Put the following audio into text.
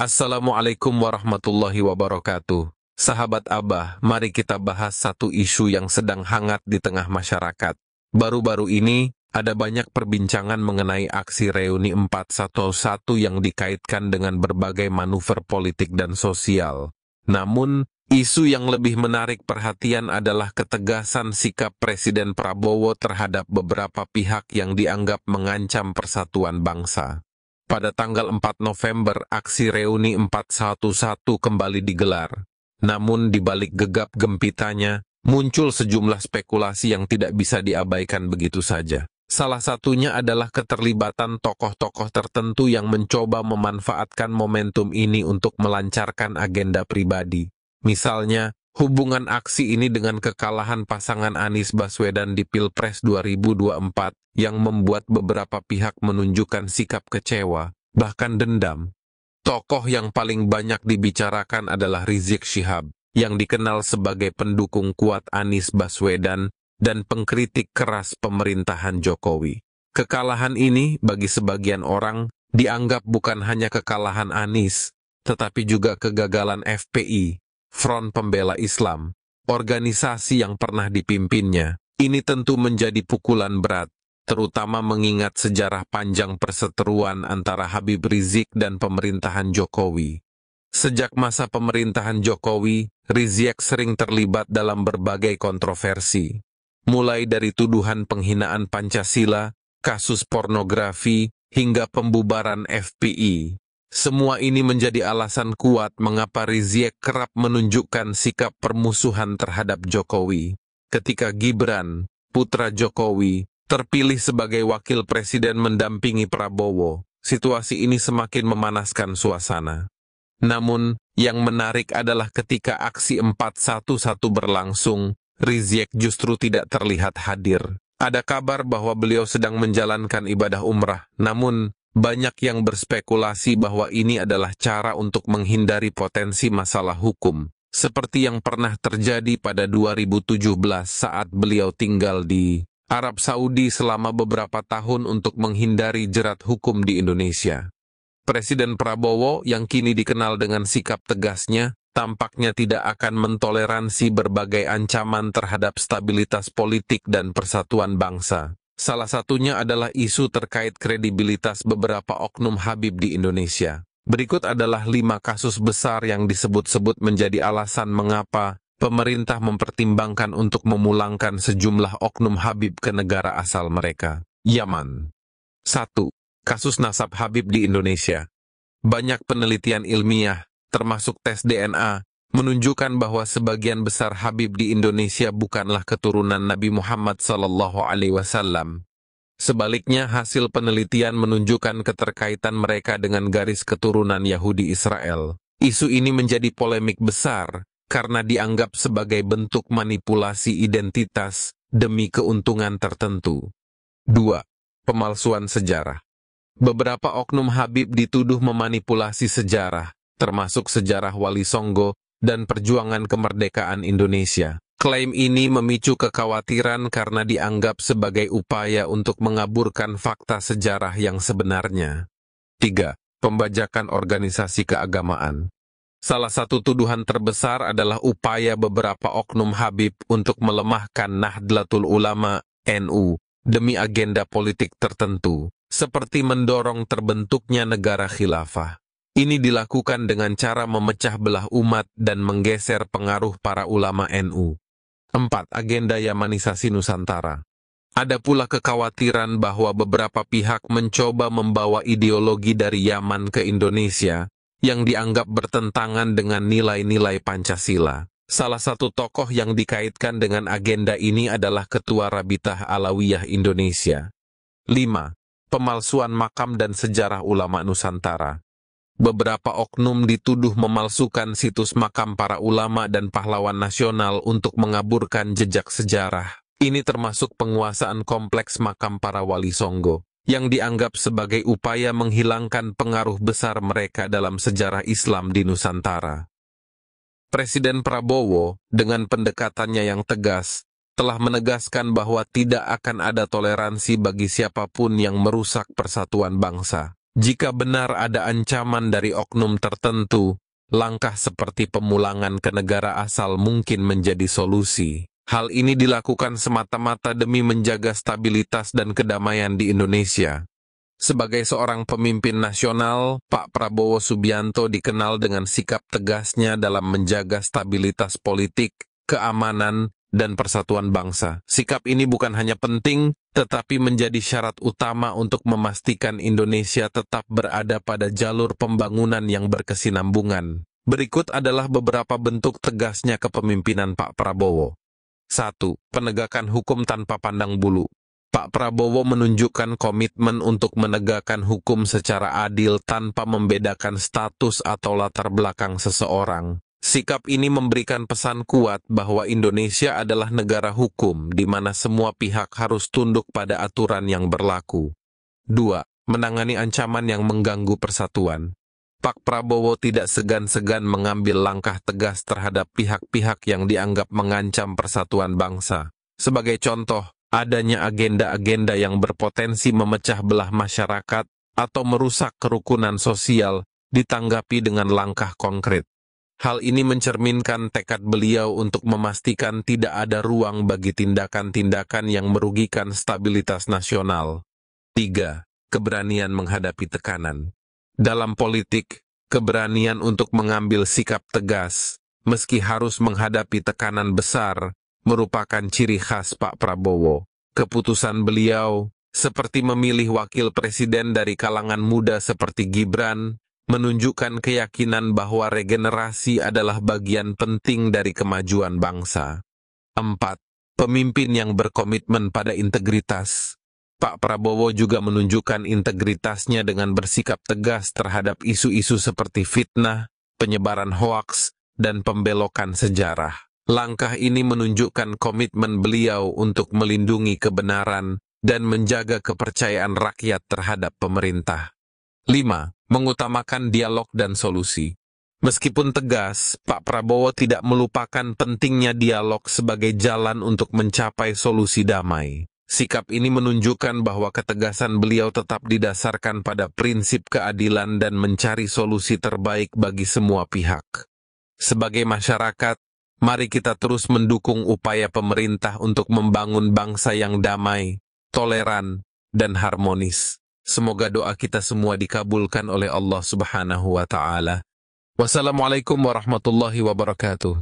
Assalamualaikum warahmatullahi wabarakatuh. Sahabat Abah, mari kita bahas satu isu yang sedang hangat di tengah masyarakat. Baru-baru ini, ada banyak perbincangan mengenai aksi reuni 411 yang dikaitkan dengan berbagai manuver politik dan sosial. Namun, isu yang lebih menarik perhatian adalah ketegasan sikap Presiden Prabowo terhadap beberapa pihak yang dianggap mengancam persatuan bangsa. Pada tanggal 4 November, aksi reuni 411 kembali digelar. Namun di balik gegap gempitanya, muncul sejumlah spekulasi yang tidak bisa diabaikan begitu saja. Salah satunya adalah keterlibatan tokoh-tokoh tertentu yang mencoba memanfaatkan momentum ini untuk melancarkan agenda pribadi. Misalnya, hubungan aksi ini dengan kekalahan pasangan Anies Baswedan di Pilpres 2024 yang membuat beberapa pihak menunjukkan sikap kecewa, bahkan dendam. Tokoh yang paling banyak dibicarakan adalah Rizik Syihab, yang dikenal sebagai pendukung kuat Anies Baswedan dan pengkritik keras pemerintahan Jokowi. Kekalahan ini bagi sebagian orang dianggap bukan hanya kekalahan Anies, tetapi juga kegagalan FPI, Front Pembela Islam, organisasi yang pernah dipimpinnya. Ini tentu menjadi pukulan berat, terutama mengingat sejarah panjang perseteruan antara Habib Rizik dan pemerintahan Jokowi. Sejak masa pemerintahan Jokowi, Rizik sering terlibat dalam berbagai kontroversi. Mulai dari tuduhan penghinaan Pancasila, kasus pornografi, hingga pembubaran FPI. Semua ini menjadi alasan kuat mengapa Rizik kerap menunjukkan sikap permusuhan terhadap Jokowi. Ketika Gibran, putra Jokowi, terpilih sebagai wakil presiden mendampingi Prabowo, situasi ini semakin memanaskan suasana. Namun, yang menarik adalah ketika aksi 411 berlangsung, Rizik justru tidak terlihat hadir. Ada kabar bahwa beliau sedang menjalankan ibadah umrah, namun banyak yang berspekulasi bahwa ini adalah cara untuk menghindari potensi masalah hukum, seperti yang pernah terjadi pada 2017 saat beliau tinggal di Arab Saudi selama beberapa tahun untuk menghindari jerat hukum di Indonesia. Presiden Prabowo yang kini dikenal dengan sikap tegasnya, tampaknya tidak akan mentoleransi berbagai ancaman terhadap stabilitas politik dan persatuan bangsa. Salah satunya adalah isu terkait kredibilitas beberapa oknum Habib di Indonesia. Berikut adalah 5 kasus besar yang disebut-sebut menjadi alasan mengapa pemerintah mempertimbangkan untuk memulangkan sejumlah oknum Habib ke negara asal mereka. Yaman. 1. Kasus nasab Habib di Indonesia. Banyak penelitian ilmiah, termasuk tes DNA, menunjukkan bahwa sebagian besar Habib di Indonesia bukanlah keturunan Nabi Muhammad SAW. Sebaliknya, hasil penelitian menunjukkan keterkaitan mereka dengan garis keturunan Yahudi Israel. Isu ini menjadi polemik besar karena dianggap sebagai bentuk manipulasi identitas demi keuntungan tertentu. 2. Pemalsuan sejarah. Beberapa oknum Habib dituduh memanipulasi sejarah, termasuk sejarah Wali Songo dan perjuangan kemerdekaan Indonesia. Klaim ini memicu kekhawatiran karena dianggap sebagai upaya untuk mengaburkan fakta sejarah yang sebenarnya. 3. Pembajakan organisasi keagamaan. Salah satu tuduhan terbesar adalah upaya beberapa oknum Habib untuk melemahkan Nahdlatul Ulama (NU) demi agenda politik tertentu, seperti mendorong terbentuknya negara khilafah. Ini dilakukan dengan cara memecah belah umat dan menggeser pengaruh para ulama NU. 4. Agenda Yamanisasi Nusantara. Ada pula kekhawatiran bahwa beberapa pihak mencoba membawa ideologi dari Yaman ke Indonesia yang dianggap bertentangan dengan nilai-nilai Pancasila. Salah satu tokoh yang dikaitkan dengan agenda ini adalah Ketua Rabitah Alawiyah Indonesia. 5. Pemalsuan makam dan sejarah ulama Nusantara. Beberapa oknum dituduh memalsukan situs makam para ulama dan pahlawan nasional untuk mengaburkan jejak sejarah. Ini termasuk penguasaan kompleks makam para wali Songo, yang dianggap sebagai upaya menghilangkan pengaruh besar mereka dalam sejarah Islam di Nusantara. Presiden Prabowo, dengan pendekatannya yang tegas, telah menegaskan bahwa tidak akan ada toleransi bagi siapapun yang merusak persatuan bangsa. Jika benar ada ancaman dari oknum tertentu, langkah seperti pemulangan ke negara asal mungkin menjadi solusi. Hal ini dilakukan semata-mata demi menjaga stabilitas dan kedamaian di Indonesia. Sebagai seorang pemimpin nasional, Pak Prabowo Subianto dikenal dengan sikap tegasnya dalam menjaga stabilitas politik, keamanan, dan persatuan bangsa. Sikap ini bukan hanya penting, tetapi menjadi syarat utama untuk memastikan Indonesia tetap berada pada jalur pembangunan yang berkesinambungan. Berikut adalah beberapa bentuk tegasnya kepemimpinan Pak Prabowo. 1. Penegakan hukum tanpa pandang bulu. Pak Prabowo menunjukkan komitmen untuk menegakkan hukum secara adil tanpa membedakan status atau latar belakang seseorang. Sikap ini memberikan pesan kuat bahwa Indonesia adalah negara hukum di mana semua pihak harus tunduk pada aturan yang berlaku. 2. Menangani ancaman yang mengganggu persatuan. Pak Prabowo tidak segan-segan mengambil langkah tegas terhadap pihak-pihak yang dianggap mengancam persatuan bangsa. Sebagai contoh, adanya agenda-agenda yang berpotensi memecah belah masyarakat atau merusak kerukunan sosial ditanggapi dengan langkah konkret. Hal ini mencerminkan tekad beliau untuk memastikan tidak ada ruang bagi tindakan-tindakan yang merugikan stabilitas nasional. 3. Keberanian menghadapi tekanan. Dalam politik, keberanian untuk mengambil sikap tegas, meski harus menghadapi tekanan besar, merupakan ciri khas Pak Prabowo. Keputusan beliau, seperti memilih wakil presiden dari kalangan muda seperti Gibran, menunjukkan keyakinan bahwa regenerasi adalah bagian penting dari kemajuan bangsa. 4. Pemimpin yang berkomitmen pada integritas. Pak Prabowo juga menunjukkan integritasnya dengan bersikap tegas terhadap isu-isu seperti fitnah, penyebaran hoaks, dan pembelokan sejarah. Langkah ini menunjukkan komitmen beliau untuk melindungi kebenaran dan menjaga kepercayaan rakyat terhadap pemerintah. 5. Mengutamakan dialog dan solusi. Meskipun tegas, Pak Prabowo tidak melupakan pentingnya dialog sebagai jalan untuk mencapai solusi damai. Sikap ini menunjukkan bahwa ketegasan beliau tetap didasarkan pada prinsip keadilan dan mencari solusi terbaik bagi semua pihak. Sebagai masyarakat, mari kita terus mendukung upaya pemerintah untuk membangun bangsa yang damai, toleran, dan harmonis. Semoga doa kita semua dikabulkan oleh Allah Subhanahu wa Ta'ala. Wassalamualaikum warahmatullahi wabarakatuh.